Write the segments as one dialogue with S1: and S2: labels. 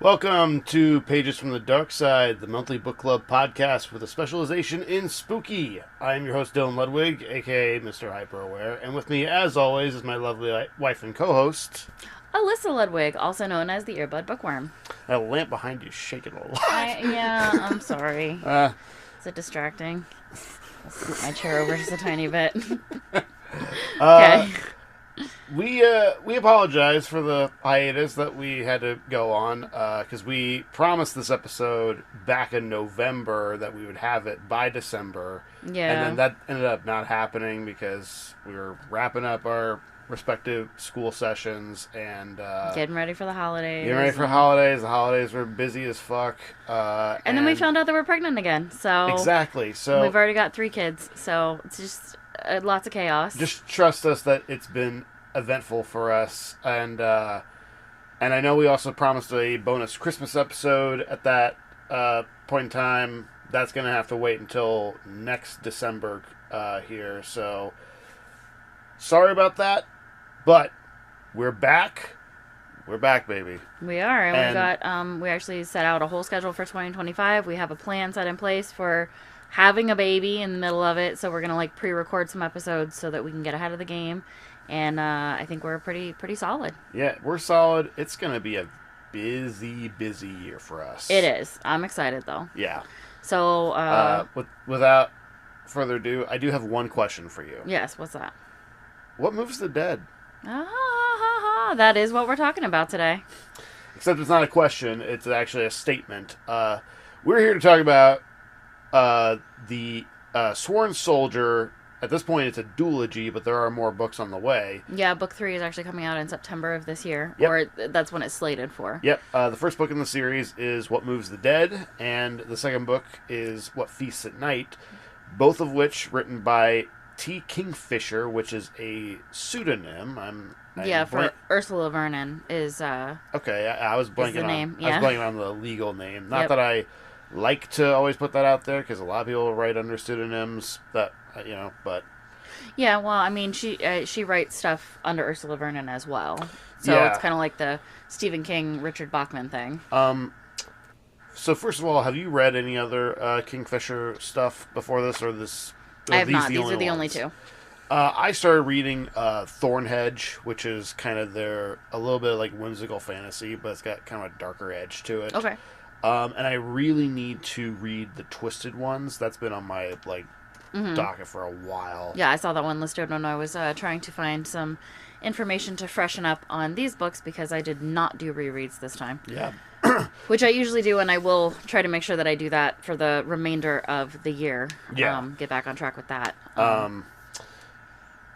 S1: Welcome to Pages from the Dark Side, the monthly book club podcast with a specialization in spooky. I'm your host, Dylan Ludwig, aka Mr. Hyper-Aware, and with me, as always, is my lovely wife and co-host,
S2: Alyssa Ludwig, also known as the Earbud Bookworm.
S1: that lamp behind you is shaking a lot.
S2: I'm sorry. Is it distracting? I'll scoot my chair over just a tiny bit. Okay.
S1: We apologize for the hiatus that we had to go on, because we promised this episode back in November that we would have it by December.
S2: Yeah.
S1: And then that ended up not happening because we were wrapping up our respective school sessions and
S2: Getting ready for the holidays.
S1: getting ready for holidays. The holidays were busy as fuck.
S2: And then we found out that we're pregnant again. So
S1: Exactly. So
S2: we've already got 3 kids. So it's just lots of chaos.
S1: just trust us that it's been eventful for us, and I know we also promised a bonus Christmas episode at that point in time. That's gonna have to wait until next December here. So sorry about that, but we're back. We're back, baby.
S2: We are, and we've got we actually set out a whole schedule for 2025. We have a plan set in place for having a baby in the middle of it, so we're gonna pre-record some episodes so that we can get ahead of the game. And I think we're pretty solid.
S1: Yeah, we're solid. It's gonna be a busy year for us.
S2: It is. I'm excited though.
S1: Yeah.
S2: So
S1: Without further ado, I do have one question for you.
S2: yes, what's that?
S1: What moves the dead?
S2: That is what we're talking about today.
S1: Except it's not a question, it's actually a statement. We're here to talk about the Sworn Soldier. At this point, it's a duology, but there are more books on the way.
S2: Yeah, book 3 is actually coming out in September of this year.
S1: Yep.
S2: Or that's when it's slated for.
S1: Yep. The first book in the series is What Moves the Dead, and the second book is What Feasts at Night, both of which written by T. Kingfisher, which is a pseudonym.
S2: For Ursula Vernon is...
S1: Okay, I was blanking
S2: the
S1: on
S2: name,
S1: I was
S2: yeah.
S1: blanking on the legal name. Not
S2: Yep.
S1: that I like to always put that out there, because a lot of people write under pseudonyms that, but...
S2: Yeah, well, I mean, she writes stuff under Ursula Vernon as well. So
S1: Yeah.
S2: it's kind of like the Stephen King, Richard Bachman thing.
S1: So first of all, have you read any other Kingfisher stuff before this, or this?
S2: I have not. These are the only 2.
S1: I started reading Thornhedge, which is kind of a little bit like whimsical fantasy, but it's got kind of a darker edge to it.
S2: Okay.
S1: And I really need to read the Twisted Ones. That's been on my docket for a while.
S2: Yeah, I saw that one listed when I was trying to find some information to freshen up on these books because I did not do rereads this time.
S1: Yeah.
S2: Which I usually do, and I will try to make sure that I do that for the remainder of the year.
S1: Yeah.
S2: Get back on track with that.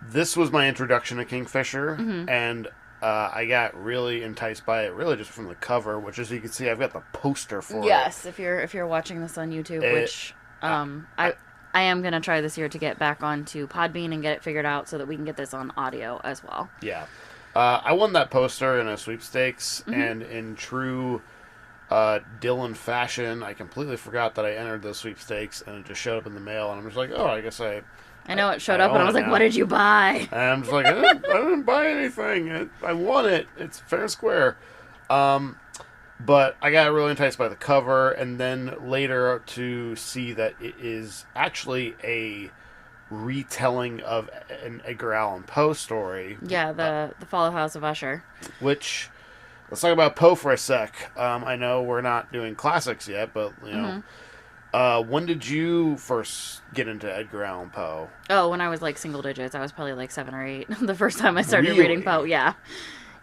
S1: This was my introduction to Kingfisher, and I got really enticed by it, really just from the cover, which, as you can see, I've got the poster for it.
S2: Yes, if you're watching this on YouTube, which I am going to try this year to get back onto Podbean and get it figured out so that we can get this on audio as well.
S1: Yeah. I won that poster in a sweepstakes, and in true Dylan fashion, I completely forgot that I entered the sweepstakes, and it just showed up in the mail, and I'm just like, oh, I guess I
S2: know it showed up, and I was like,
S1: now.
S2: what did you buy?
S1: And I'm just like, I didn't buy anything. I won it. It's fair and square. But I got really enticed by the cover, and then later to see that it is actually a retelling of an Edgar Allan Poe story.
S2: Yeah, the Follow House of Usher.
S1: Which, let's talk about Poe for a sec. I know we're not doing classics yet, but, when did you first get into Edgar Allan Poe?
S2: Oh, when I was single digits. I was probably 7 or 8 the first time I started
S1: Really?
S2: reading Poe. Yeah.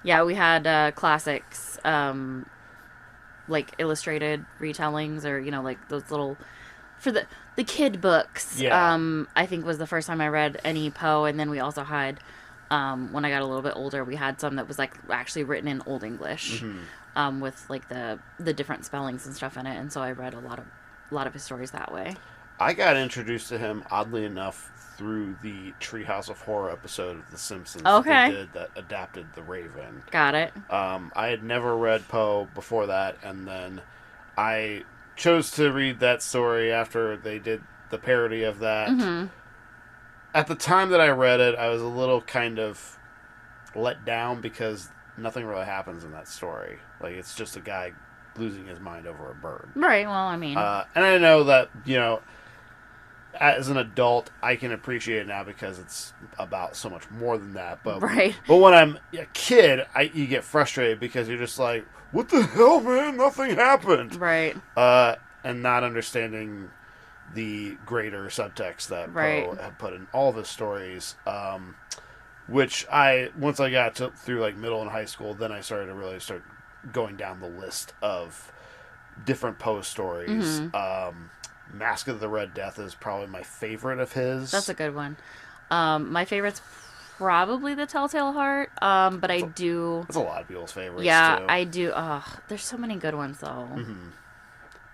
S2: Yeah, we had classics, illustrated retellings, or those little for the kid books.
S1: Yeah.
S2: I think was the first time I read any Poe, and then we also had when I got a little bit older, we had some that was actually written in Old English, with the different spellings and stuff in it, and so I read a lot of his stories that way.
S1: I got introduced to him, oddly enough, through the Treehouse of Horror episode of The Simpsons
S2: Okay.
S1: that they did that adapted The Raven.
S2: Got it.
S1: I had never read Poe before that, and then I chose to read that story after they did the parody of that.
S2: Mm-hmm.
S1: At the time that I read it, I was a little kind of let down because nothing really happens in that story. Like, it's just a guy losing his mind over a bird.
S2: Right. Well, I mean,
S1: and I know that as an adult, I can appreciate it now because it's about so much more than that. But
S2: right.
S1: But when I'm a kid, you get frustrated because you're just like, what the hell, man? Nothing happened.
S2: Right.
S1: And not understanding the greater subtext that
S2: right.
S1: Poe had put in all of his stories. Which once I got through like middle and high school, then I started to really start going down the list of different Poe stories.
S2: Mm-hmm.
S1: Mask of the Red Death is probably my favorite of his.
S2: That's a good one. My favorite's probably The Telltale Heart, but I do...
S1: That's a lot of people's favorites,
S2: yeah,
S1: too.
S2: I do. There's so many good ones, though.
S1: Mm-hmm.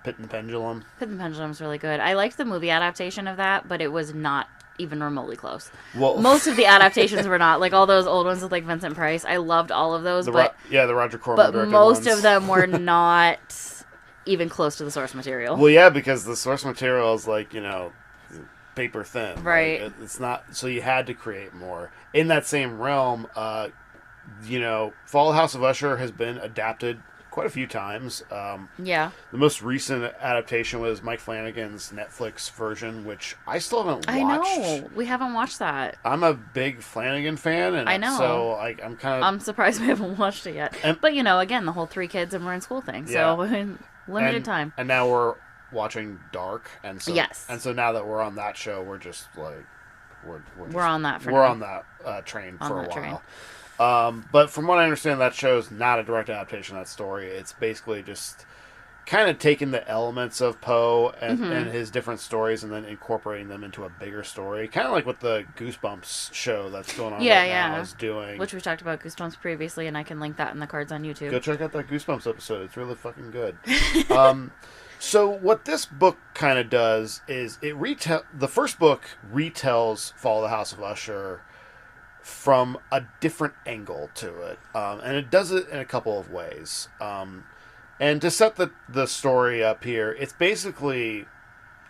S1: Pit and the Pendulum.
S2: Pit and the Pendulum's really good. I liked the movie adaptation of that, but it was not even remotely close.
S1: Well,
S2: most of the adaptations were not. Like, all those old ones with, like, Vincent Price. I loved all of those,
S1: the Roger Corman
S2: but
S1: directed
S2: most
S1: ones.
S2: of them were not even close to the source material.
S1: Well, yeah, because the source material is, like, paper thin.
S2: Right.
S1: Like, it's not... So you had to create more. In that same realm, Fall of the House of Usher has been adapted quite a few times.
S2: Yeah.
S1: The most recent adaptation was Mike Flanagan's Netflix version, which I still haven't watched.
S2: I know. We haven't watched that.
S1: I'm a big Flanagan fan, and
S2: I know.
S1: so I'm
S2: surprised we haven't watched it yet. But, again, the whole 3 kids and we're in school thing. So, limited time.
S1: And now we're watching Dark, and so
S2: yes.
S1: And so now that we're on that show, we're just like we're
S2: on that for
S1: we're
S2: now.
S1: on that train
S2: on
S1: for
S2: that
S1: a while. But from what I understand, that show's not a direct adaptation of that story. It's basically just kind of taking the elements of Poe and his different stories and then incorporating them into a bigger story. Kind of like what the Goosebumps show that's going on now is doing.
S2: Which we talked about Goosebumps previously, and I can link that in the cards on YouTube.
S1: Go check out that Goosebumps episode. It's really fucking good. So what this book kind of does is the first book retells Fall of the House of Usher from a different angle to it. And it does it in a couple of ways. And to set the story up here, it's basically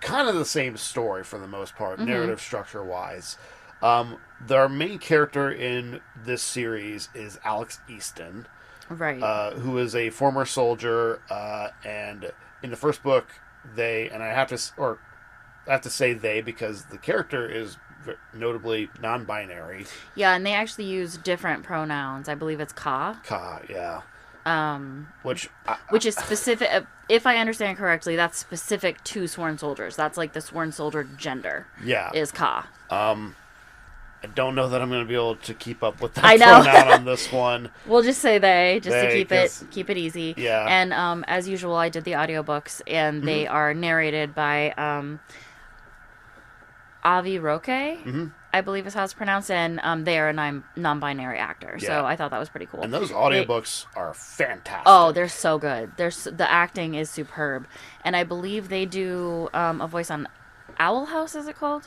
S1: kind of the same story for the most part, narrative structure-wise. Our main character in this series is Alex Easton.
S2: Right.
S1: Who is a former soldier, and in the first book, I have to say they because the character is notably non-binary.
S2: Yeah, and they actually use different pronouns. I believe it's Ka.
S1: Ka, yeah.
S2: Which is specific. If I understand correctly, that's specific to sworn soldiers. That's like the sworn soldier gender.
S1: Yeah.
S2: Is Ka.
S1: I don't know that I'm going to be able to keep up with that pronoun on this one.
S2: We'll just say to keep it easy.
S1: Yeah.
S2: And as usual, I did the audiobooks, and they are narrated by Avi Roque, I believe is how it's pronounced, and they are a non-binary actor. So I thought that was pretty cool.
S1: And those audiobooks are fantastic.
S2: Oh, they're so good. The acting is superb. And I believe they do a voice on Owl House, is it called?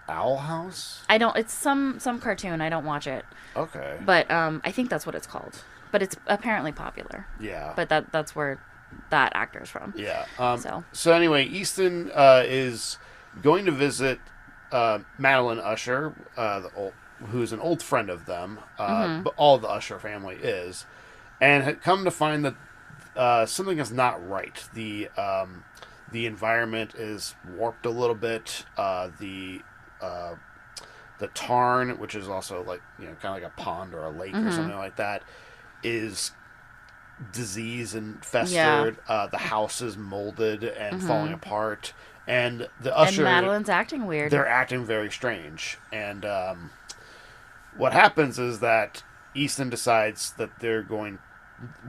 S1: Owl House?
S2: It's some cartoon. I don't watch it.
S1: Okay.
S2: But I think that's what it's called. But it's apparently popular.
S1: Yeah.
S2: But that's where that actor's from.
S1: Yeah. So anyway, Easton is going to visit Madeline Usher, who's an old friend of them. But all of the Usher family is. And had come to find that something is not right. The environment is warped a little bit. The tarn, which is also like kind of like a pond or a lake or something like that, is disease infested. Yeah. The house is molded and falling apart, and the Usher
S2: and Madeline's acting weird.
S1: They're acting very strange, and what happens is that Easton decides that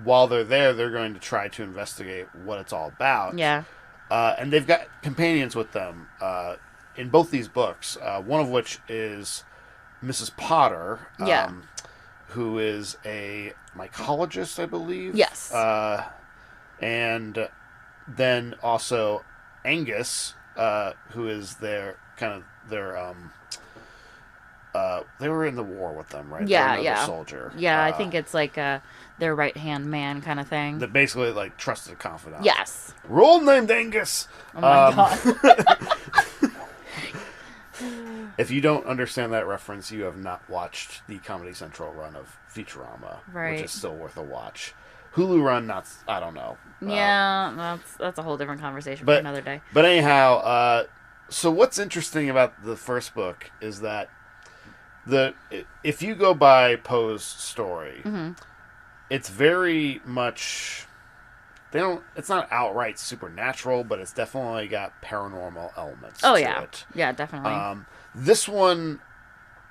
S1: while they're there, they're going to try to investigate what it's all about.
S2: Yeah.
S1: And they've got companions with them in both these books, one of which is Mrs. Potter, who is a mycologist, I believe.
S2: Yes.
S1: And then also Angus, who is their they were in the war with them, right?
S2: Yeah,
S1: yeah. Soldier.
S2: Yeah, I think it's like their right-hand man kind of thing.
S1: That basically like trusted confidant.
S2: Yes.
S1: Role named Angus.
S2: Oh my god.
S1: If you don't understand that reference, you have not watched the Comedy Central run of Futurama,
S2: right.
S1: which is still worth a watch. Hulu run, I don't know.
S2: Yeah, that's a whole different conversation for another day.
S1: But anyhow, so what's interesting about the first book is that if you go by Poe's story, it's very much it's not outright supernatural, but it's definitely got paranormal elements to it.
S2: Yeah, definitely.
S1: This one,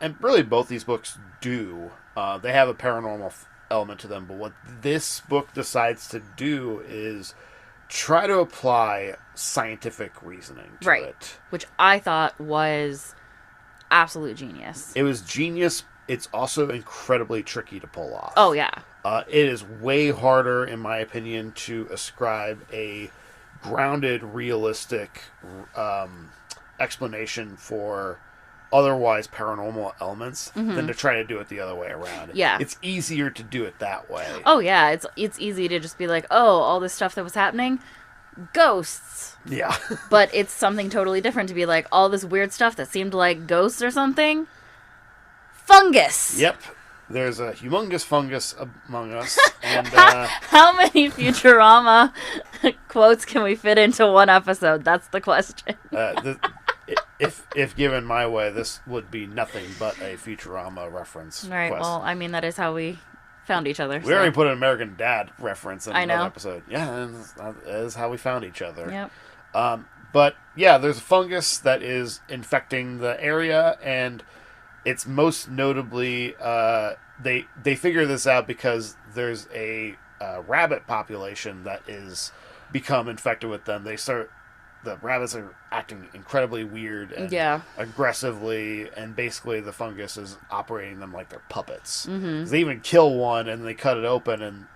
S1: and really both these books do, they have a paranormal element to them, but what this book decides to do is try to apply scientific reasoning to it.
S2: Which I thought was absolute genius.
S1: It was genius. It's also incredibly tricky to pull off.
S2: Oh, yeah.
S1: It is way harder, in my opinion, to ascribe a grounded, realistic explanation for otherwise paranormal elements than to try to do it the other way around.
S2: Yeah.
S1: It's easier to do it that way.
S2: Oh, yeah. It's easy to just be like, oh, all this stuff that was happening, ghosts.
S1: Yeah.
S2: But it's something totally different to be like, all this weird stuff that seemed like ghosts or something, fungus.
S1: Yep. There's a humongous fungus among us. And
S2: how many Futurama quotes can we fit into one episode? That's the question.
S1: If given my way, this would be nothing but a Futurama reference.
S2: Right.
S1: Quest.
S2: Well, I mean, that is how we found each other.
S1: We already put an American Dad reference in another
S2: know.
S1: episode. Yeah, that is how we found each other.
S2: Yep.
S1: But yeah, there's a fungus that is infecting the area, and it's most notably they figure this out because there's a rabbit population that is become infected with them. The rabbits are acting incredibly weird and aggressively, and basically the fungus is operating them like they're puppets. Mm-hmm. They even kill one and they cut it open, and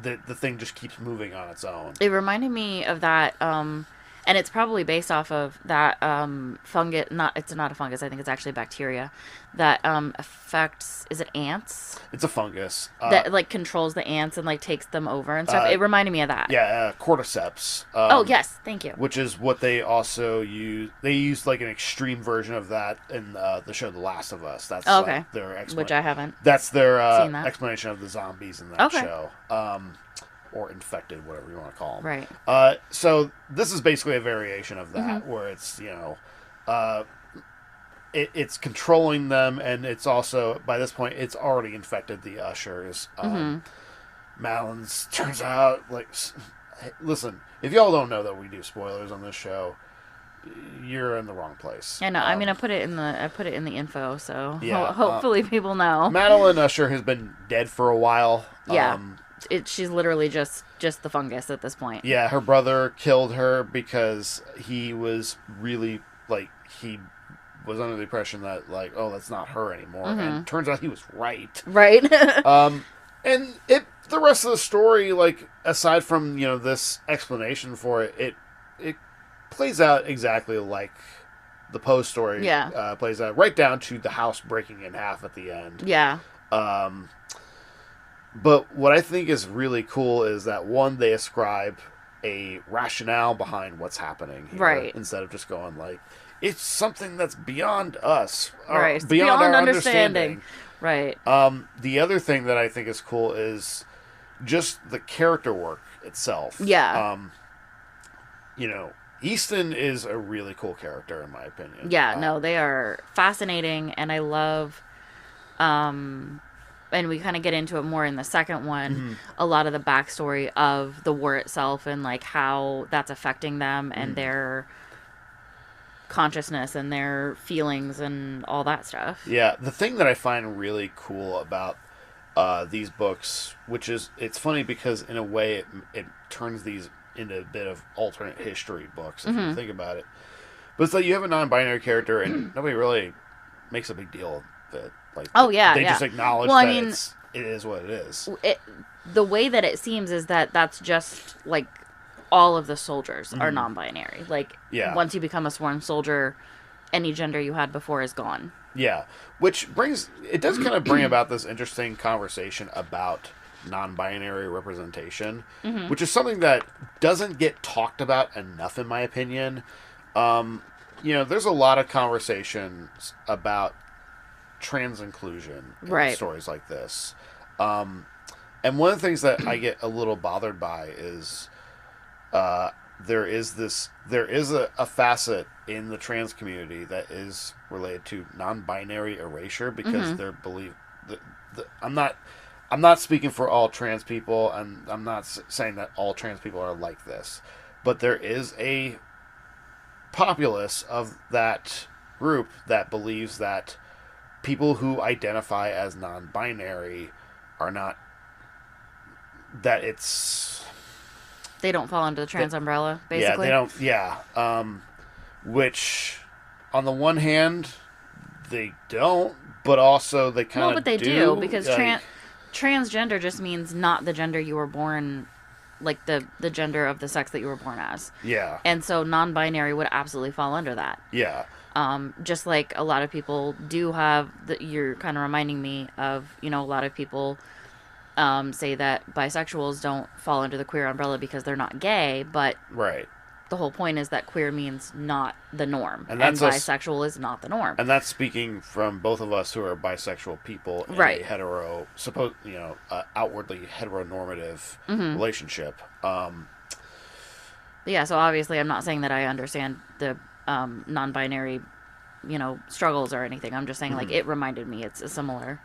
S1: the thing just keeps moving on its own.
S2: It reminded me of that, and it's probably based off of that fungus. It's not a fungus. I think it's actually a bacteria that affects. Is it ants?
S1: It's a fungus
S2: that like controls the ants and like takes them over and stuff. It reminded me of that.
S1: Yeah, cordyceps.
S2: Oh yes, thank you.
S1: Which is what they also use. They use like an extreme version of that in the show The Last of Us. That's
S2: okay.
S1: Their explanation.
S2: Which I haven't.
S1: That's their explanation of the zombies in that
S2: okay.
S1: show. Or infected, whatever you want to call them.
S2: Right.
S1: So this is basically a variation of that, where it's it's controlling them, and it's also by this point it's already infected the ushers. Madeline's turns out like, listen, if y'all don't know that we do spoilers on this show, you're in the wrong place.
S2: I know. I mean, I put it in the info, so hopefully people know.
S1: Madeline Usher has been dead for a while.
S2: Yeah. She's literally just the fungus at this point.
S1: Yeah, her brother killed her because he was really he was under the impression that that's not her anymore, and turns out he was right.
S2: Right.
S1: And the rest of the story, aside from this explanation for it, it plays out exactly like the Poe story.
S2: Yeah.
S1: Plays out right down to the house breaking in half at the end.
S2: Yeah.
S1: But what I think is really cool is that, one, they ascribe a rationale behind what's happening here,
S2: right?
S1: Instead of just going it's something that's beyond us,
S2: right?
S1: Beyond our understanding.
S2: Right.
S1: The other thing that I think is cool is just the character work itself.
S2: Yeah.
S1: Easton is a really cool character in my opinion.
S2: Yeah. No, they are fascinating, and I love. And we kind of get into it more in the second one, a lot of the backstory of the war itself and how that's affecting them and their consciousness and their feelings and all that stuff.
S1: Yeah, the thing that I find really cool about these books, which is, it's funny because in a way it turns these into a bit of alternate history books if you think about it. But it's you have a non-binary character and nobody really makes a big deal of it. They just acknowledge it is what it is.
S2: The way that it seems is that's just all of the soldiers are non-binary. Once you become a sworn soldier, any gender you had before is gone.
S1: Yeah, which does kind of bring about this interesting conversation about non-binary representation, which is something that doesn't get talked about enough, in my opinion. There's a lot of conversations about trans inclusion in stories like this. And one of the things that I get a little bothered by is there is a facet in the trans community that is related to non-binary erasure because they're believe I'm not speaking for all trans people, and I'm not saying that all trans people are like this, but there is a populace of that group that believes that people who identify as non-binary are not, that it's,
S2: they don't fall under the trans umbrella, basically.
S1: Yeah, they don't. Which, on the one hand, they don't, but also they kind of
S2: no, but they do because transgender just means not the gender you were born, like the gender of the sex that you were born as.
S1: Yeah.
S2: And so non-binary would absolutely fall under that.
S1: Yeah.
S2: Just like a lot of people do have, you're kind of reminding me of, a lot of people say that bisexuals don't fall under the queer umbrella because they're not gay, but
S1: right.
S2: The whole point is that queer means not the norm, and bisexual is not the norm.
S1: And that's speaking from both of us who are bisexual people in
S2: right.
S1: a outwardly heteronormative relationship.
S2: Yeah, so obviously I'm not saying that I understand the non-binary, struggles or anything. I'm just saying like it reminded me it's a similar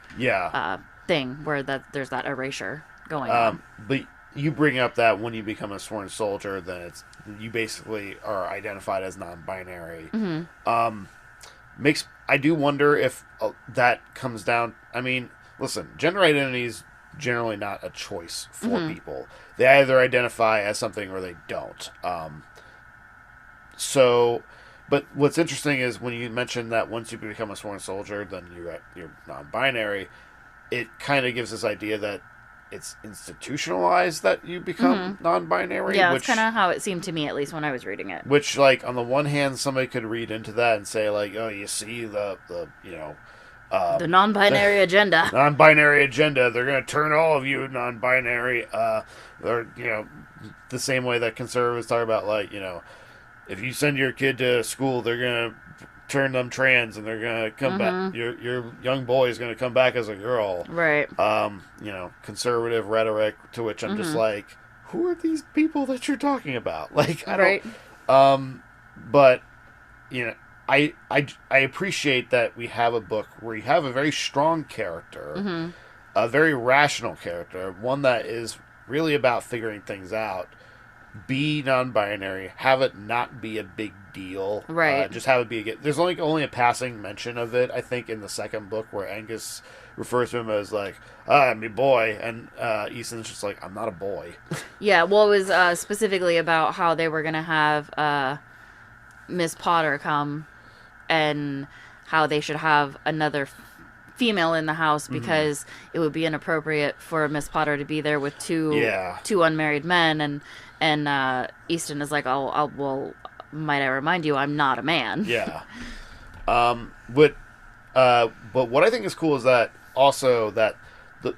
S2: thing where there's that erasure going on.
S1: But you bring up that when you become a sworn soldier, then you basically are identified as non-binary. I do wonder if that comes down. I mean, listen, gender identity is generally not a choice for people. They either identify as something or they don't. But what's interesting is when you mention that once you become a sworn soldier, then you're non-binary. It kind of gives this idea that it's institutionalized that you become non-binary.
S2: Yeah, that's kind of how it seemed to me, at least when I was reading it.
S1: Which, like, on the one hand, somebody could read into that and say, like, oh, you see the
S2: non-binary agenda.
S1: Non-binary agenda. They're going to turn all of you non-binary. Or, the same way that conservatives talk about, like, if you send your kid to school, they're going to turn them trans and they're going to come back. Your young boy is going to come back as a girl.
S2: Right.
S1: Conservative rhetoric, to which I'm just like, who are these people that you're talking about? Like, I don't... But, I appreciate that we have a book where you have a very strong character, a very rational character, one that is really about figuring things out, be non-binary, have it not be a big deal.
S2: Right.
S1: Just have it be there's only a passing mention of it, I think, in the second book where Angus refers to him as like, I'm a boy, and Easton's just like, I'm not a boy.
S2: Yeah, well, it was specifically about how they were going to have Miss Potter come and how they should have another female in the house because it would be inappropriate for Miss Potter to be there with two unmarried men, and Easton is like, well, might I remind you, I'm not a man.
S1: Yeah. But what I think is cool is that also that the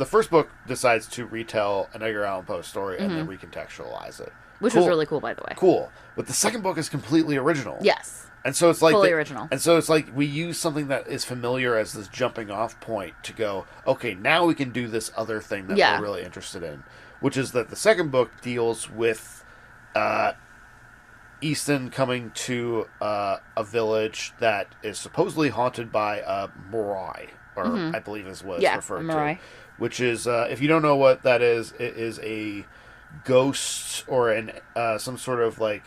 S1: first book decides to retell an Edgar Allan Poe story and then recontextualize it,
S2: which was really cool, by the way.
S1: Cool. But the second book is completely original.
S2: Yes.
S1: And so it's like
S2: fully original.
S1: And so it's like we use something that is familiar as this jumping off point to go, okay, now we can do this other thing that we're really interested in, which is that the second book deals with Easton coming to a village that is supposedly haunted by a Morai, or I believe is what it's referred to. Which is, if you don't know what that is, it is a ghost or some sort of like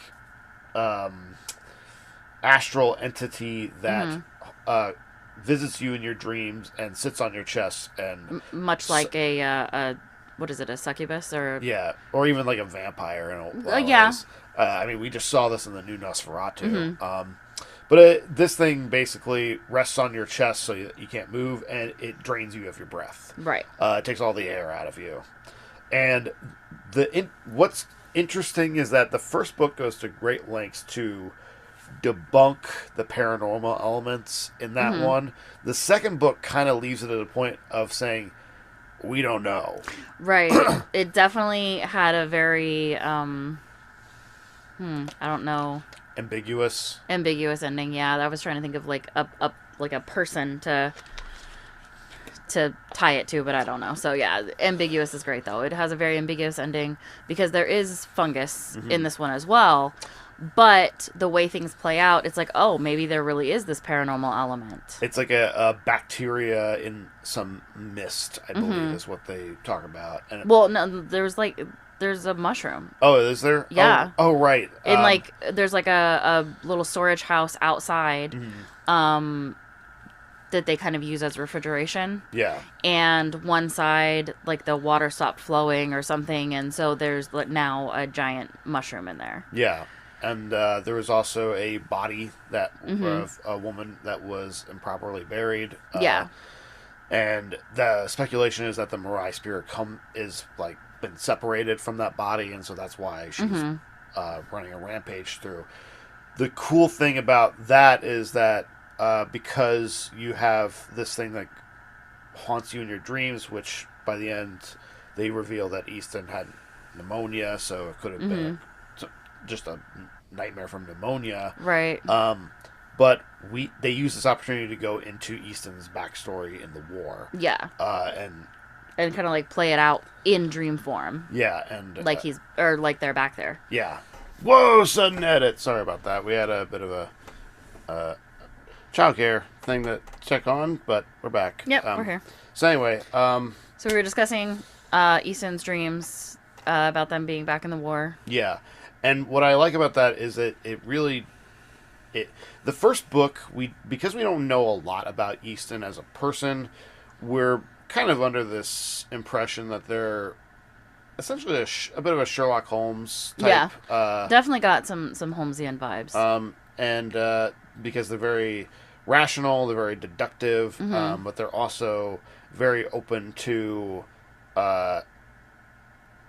S1: astral entity that visits you in your dreams and sits on your chest, and
S2: much like a what is it, a succubus or
S1: or even like a vampire in I mean, we just saw this in the new Nosferatu. But this thing basically rests on your chest so that you can't move, and it drains you of your breath.
S2: Right.
S1: It takes all the air out of you. And what's interesting is that the first book goes to great lengths to debunk the paranormal elements in that one. The second book kind of leaves it at a point of saying, we don't know. Right.
S2: It definitely had a very, I don't know.
S1: Ambiguous
S2: ending. Yeah, I was trying to think of like a person to to tie it to, but I don't know. So yeah, ambiguous is great though. It has a very ambiguous ending because there is fungus in this one as well. But the way things play out, it's like, oh, maybe there really is this paranormal element.
S1: It's like a bacteria in some mist, I believe, is what they talk about. And
S2: well, no, there's a mushroom.
S1: Oh, is there?
S2: Yeah.
S1: Oh, right.
S2: In there's like a little storage house outside, that they kind of use as refrigeration.
S1: Yeah.
S2: And one side, like the water stopped flowing or something, and so there's now a giant mushroom in there.
S1: Yeah. And there was also a body of a woman that was improperly buried.
S2: Yeah.
S1: And the speculation is that the Mirai spirit is like been separated from that body, and so that's why she's running a rampage through. The cool thing about that is that because you have this thing that haunts you in your dreams, which by the end they reveal that Easton had pneumonia, so it could have been just a nightmare from pneumonia.
S2: Right.
S1: But they use this opportunity to go into Easton's backstory in the war.
S2: Yeah.
S1: And
S2: kind of like play it out in dream form.
S1: Yeah, and
S2: like like they're back there.
S1: Yeah. Whoa, sudden edit. Sorry about that. We had a bit of a childcare thing to check on, but we're back.
S2: Yep, we're here.
S1: So anyway,
S2: so we were discussing Easton's dreams about them being back in the war.
S1: Yeah. And what I like about that is that the first book, because we don't know a lot about Easton as a person, we're kind of under this impression that they're essentially a bit of a Sherlock Holmes type.
S2: Yeah, definitely got some Holmesian vibes.
S1: And because they're very rational, they're very deductive, but they're also very open to a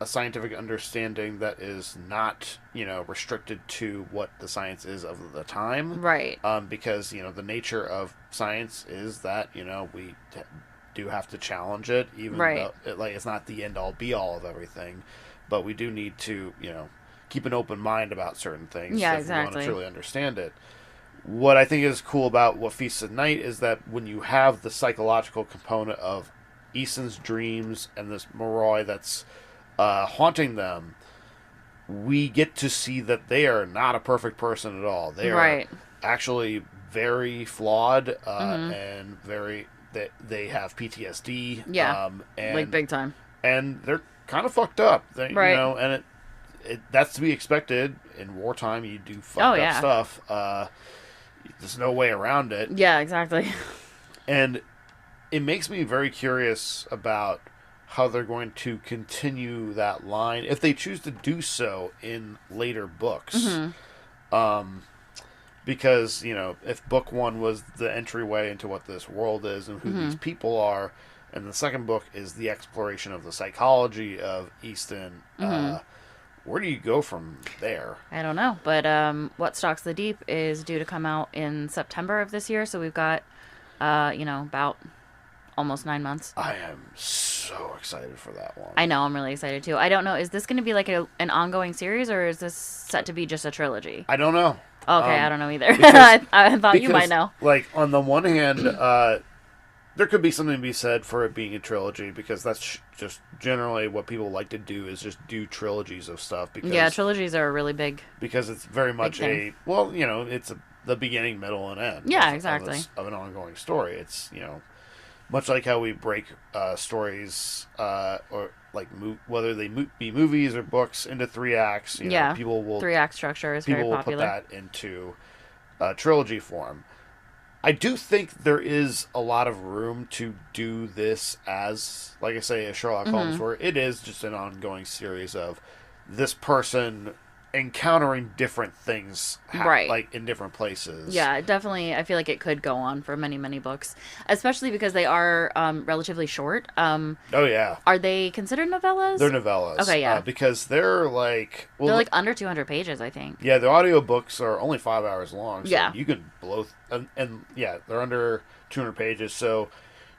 S1: scientific understanding that is not, restricted to what the science is of the time.
S2: Right.
S1: Because, the nature of science is that, we do have to challenge it, even though it's not the end all be all of everything. But we do need to, keep an open mind about certain things.
S2: Yeah,
S1: if
S2: exactly.
S1: we want to truly understand it. What I think is cool about What Feasts at Night is that when you have the psychological component of Easton's dreams and this Moroi that's haunting them, we get to see that they are not a perfect person at all. They are actually very flawed and very... They have PTSD.
S2: Yeah,
S1: and,
S2: like big time.
S1: And they're kind of fucked up. And that's to be expected. In wartime, you do fucked up stuff. There's no way around it.
S2: Yeah, exactly.
S1: And it makes me very curious about how they're going to continue that line, if they choose to do so in later books. Because, if book one was the entryway into what this world is and who these people are, and the second book is the exploration of the psychology of Easton, where do you go from there?
S2: I don't know. But What Stalks the Deep is due to come out in September of this year, so we've got, about almost 9 months.
S1: I am so excited for that one.
S2: I know, I'm really excited too. I don't know, is this going to be like an ongoing series, or is this set to be just a trilogy?
S1: I don't know.
S2: Okay, I don't know either. I thought you might know.
S1: Like, on the one hand, there could be something to be said for it being a trilogy, because that's just generally what people like to do, is just do trilogies of stuff. Because,
S2: trilogies are really big.
S1: Because it's very much it's the beginning, middle, and end.
S2: Yeah, exactly.
S1: Of an ongoing story. It's, much like how we break stories, or like whether they be movies or books, into 3 acts. People will
S2: 3-act structure is very popular.
S1: People will put that into trilogy form. I do think there is a lot of room to do this as, like I say, a Sherlock Holmes, where it is just an ongoing series of this person encountering different things like in different places.
S2: Yeah, definitely. I feel like it could go on for many, many books, especially because they are relatively short. Oh
S1: yeah.
S2: Are they considered novellas?
S1: They're novellas.
S2: Okay, yeah.
S1: Because they're like...
S2: Well, they're like under 200 pages, I think.
S1: Yeah, the audiobooks are only 5 hours long. So
S2: yeah.
S1: you can blow... And yeah, they're under 200 pages, so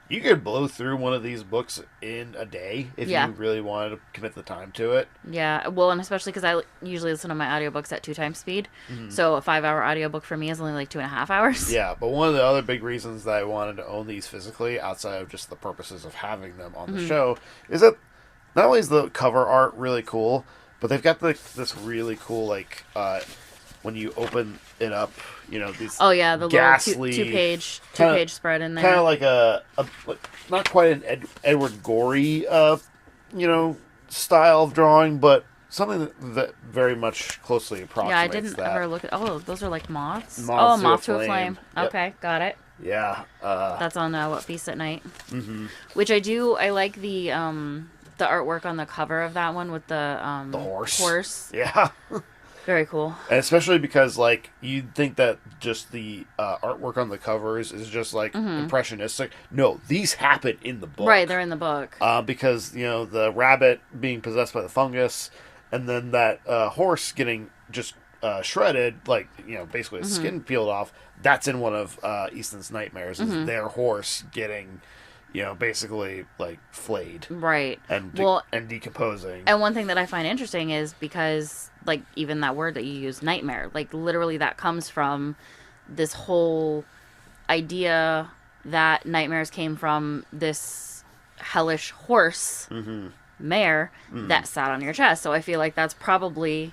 S1: You could blow through one of these books in a day if you really wanted to commit the time to it.
S2: Yeah, well, and especially because I usually listen to my audiobooks at 2 times speed. Mm-hmm. So a 5-hour audiobook for me is only like 2.5 hours.
S1: Yeah, but one of the other big reasons that I wanted to own these physically, outside of just the purposes of having them on the show, is that not only is the cover art really cool, but they've got this really cool, like, when you open it up, you know, these
S2: the
S1: ghastly
S2: little two-page spread in there.
S1: Kind of like like, not quite an Edward Gorey, style of drawing, but something that very much closely approximates
S2: that. Yeah, I didn't ever look at... Oh, those are like moths? Moth to a flame.
S1: Yep.
S2: Okay, got it.
S1: Yeah.
S2: That's on What Feast at Night. Mm-hmm. Which I like the artwork on the cover of that one with the horse.
S1: Yeah.
S2: Very cool.
S1: And especially because, like, you'd think that just the artwork on the covers is just, like, impressionistic. No, these happen in the book.
S2: Right, they're in the book.
S1: Because, the rabbit being possessed by the fungus, and then that horse getting just shredded, like, basically his skin peeled off, that's in one of Easton's nightmares, is their horse getting... basically, like, flayed.
S2: Right.
S1: And decomposing.
S2: And one thing that I find interesting is because, like, even that word that you use, nightmare, like, literally that comes from this whole idea that nightmares came from this hellish horse, mare, that sat on your chest. So I feel like that's probably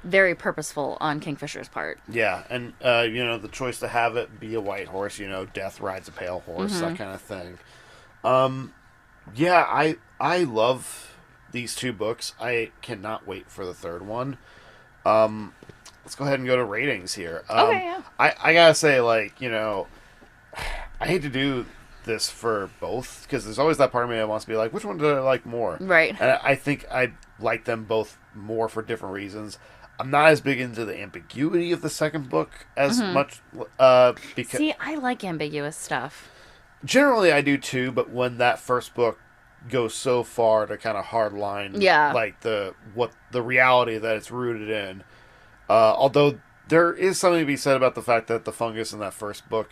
S2: very purposeful on Kingfisher's part.
S1: Yeah, and, the choice to have it be a white horse, death rides a pale horse, that kind of thing. I love these 2 books. I cannot wait for the third one. Let's go ahead and go to ratings here.
S2: Okay, yeah.
S1: I gotta say, like, I hate to do this for both, because there's always that part of me that wants to be like, which one do I like more?
S2: Right.
S1: And I think I like them both more for different reasons. I'm not as big into the ambiguity of the second book as much, because...
S2: See, I like ambiguous stuff.
S1: Generally, I do too, but when that first book goes so far to kind of hardline, like the reality that it's rooted in, although there is something to be said about the fact that the fungus in that first book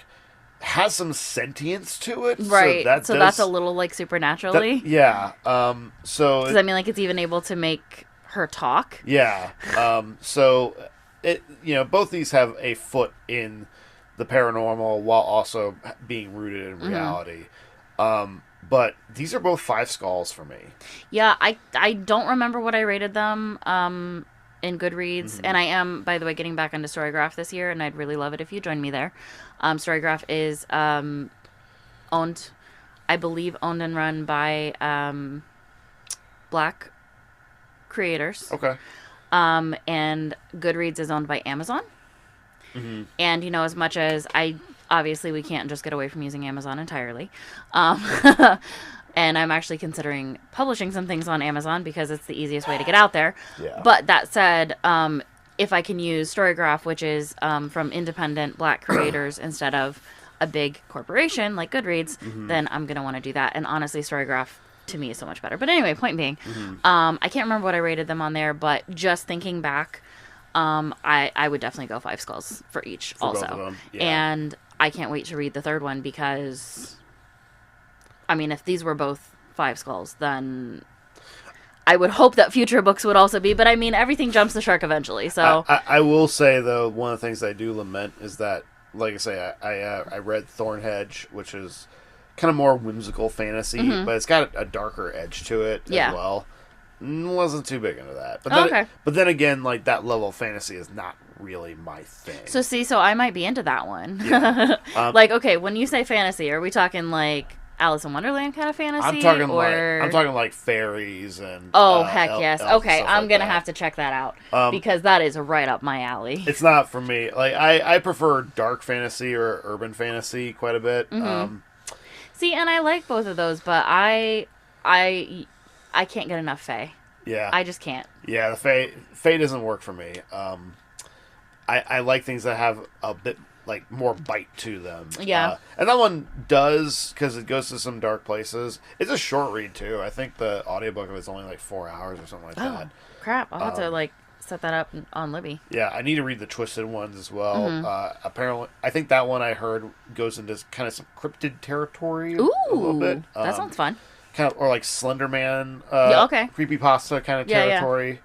S1: has some sentience to it,
S2: right? So that's a little like supernaturally,
S1: So
S2: does that mean like it's even able to make her talk?
S1: Yeah. So it both these have a foot in the paranormal while also being rooted in reality. But these are both 5 skulls for me. Yeah,
S2: I don't remember what I rated them in Goodreads. And I am, by the way, getting back into Storygraph this year, and I'd really love it if you join me there. Storygraph is owned and run by Black creators.
S1: Okay.
S2: And Goodreads is owned by Amazon. Mm-hmm. And, as much as obviously we can't just get away from using Amazon entirely. And I'm actually considering publishing some things on Amazon because it's the easiest way to get out there.
S1: Yeah.
S2: But that said, if I can use Storygraph, which is from independent Black creators instead of a big corporation like Goodreads, then I'm going to want to do that. And honestly, Storygraph to me is so much better. But anyway, point being, I can't remember what I rated them on there, but just thinking back, I would definitely go 5 skulls for each
S1: for
S2: also.
S1: Both of them. Yeah.
S2: And I can't wait to read the third one because, I mean, if these were both 5 skulls, then I would hope that future books would also be. But I mean, everything jumps the shark eventually. So
S1: I will say, though, one of the things I do lament is that, like I say, I read Thornhedge, which is kind of more whimsical fantasy, but it's got a darker edge to it as well. Wasn't too big into that. But then again, like, that level of fantasy is not really my thing.
S2: So I might be into that one.
S1: Yeah.
S2: Like, okay, when you say fantasy, are we talking like Alice in Wonderland kind of fantasy?
S1: I'm talking like fairies and
S2: heck yes. Okay, I'm gonna have to check that out because that is right up my alley.
S1: It's not for me. Like, I prefer dark fantasy or urban fantasy quite a bit.
S2: See, and I like both of those, but I can't get enough fae.
S1: Yeah.
S2: I just can't.
S1: Yeah, the fae doesn't work for me. I like things that have a bit, like, more bite to them.
S2: Yeah.
S1: And that one does, because it goes to some dark places. It's a short read, too. I think the audiobook of it's only, like, 4 hours or something like that.
S2: Crap. I'll have to, like, set that up on Libby.
S1: Yeah, I need to read the Twisted ones as well.
S2: Mm-hmm.
S1: Apparently, I think that one I heard goes into kind of some cryptid territory
S2: Ooh,
S1: a little bit.
S2: That sounds fun.
S1: Kind of, or like Slender Man,
S2: okay.
S1: creepypasta kind of territory.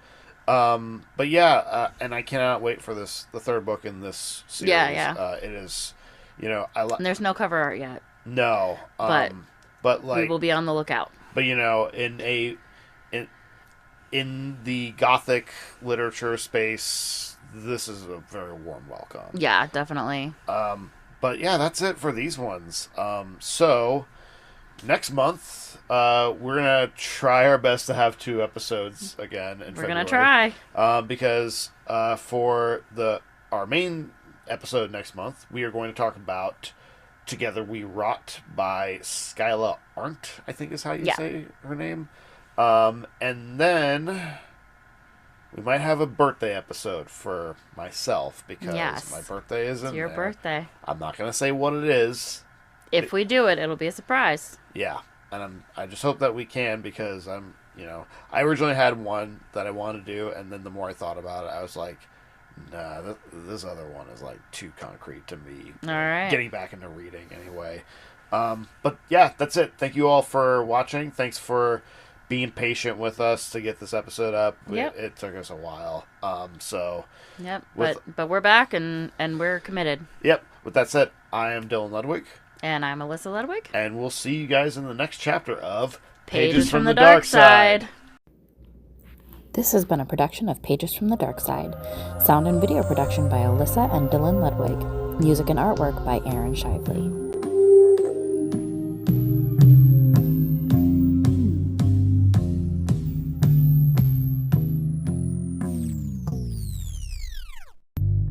S1: But yeah, and I cannot wait for the third book in this series.
S2: Yeah.
S1: It is, and
S2: there's no cover art yet.
S1: No, but like
S2: we will be on the lookout.
S1: But in the Gothic literature space, this is a very warm welcome.
S2: Yeah, definitely.
S1: But yeah, that's it for these ones. So next month, we're gonna try our best to have 2 episodes again in February.
S2: We're gonna try.
S1: Because for our main episode next month, we are going to talk about Together We Rot by Skyla Arndt, I think is how you say her name. And then we might have a birthday episode for myself because my birthday is in there.
S2: It's your birthday.
S1: I'm not going to say what it is.
S2: If we do it, it'll be a surprise.
S1: Yeah. And I just hope that we can because I originally had one that I wanted to do, and then the more I thought about it, I was like, nah, this other one is like too concrete to me.
S2: All right.
S1: Getting back into reading anyway. But yeah, that's it. Thank you all for watching. Thanks for being patient with us to get this episode up.
S2: Yep.
S1: It took us a while.
S2: Yep. But we're back and we're committed.
S1: Yep. With that said, I am Dylan Ludwig.
S2: And I'm Alyssa Ludwig.
S1: And we'll see you guys in the next chapter of
S2: Pages from the Dark Side.
S3: This has been a production of Pages from the Dark Side. Sound and video production by Alyssa and Dylan Ludwig. Music and artwork by Aaron Shively.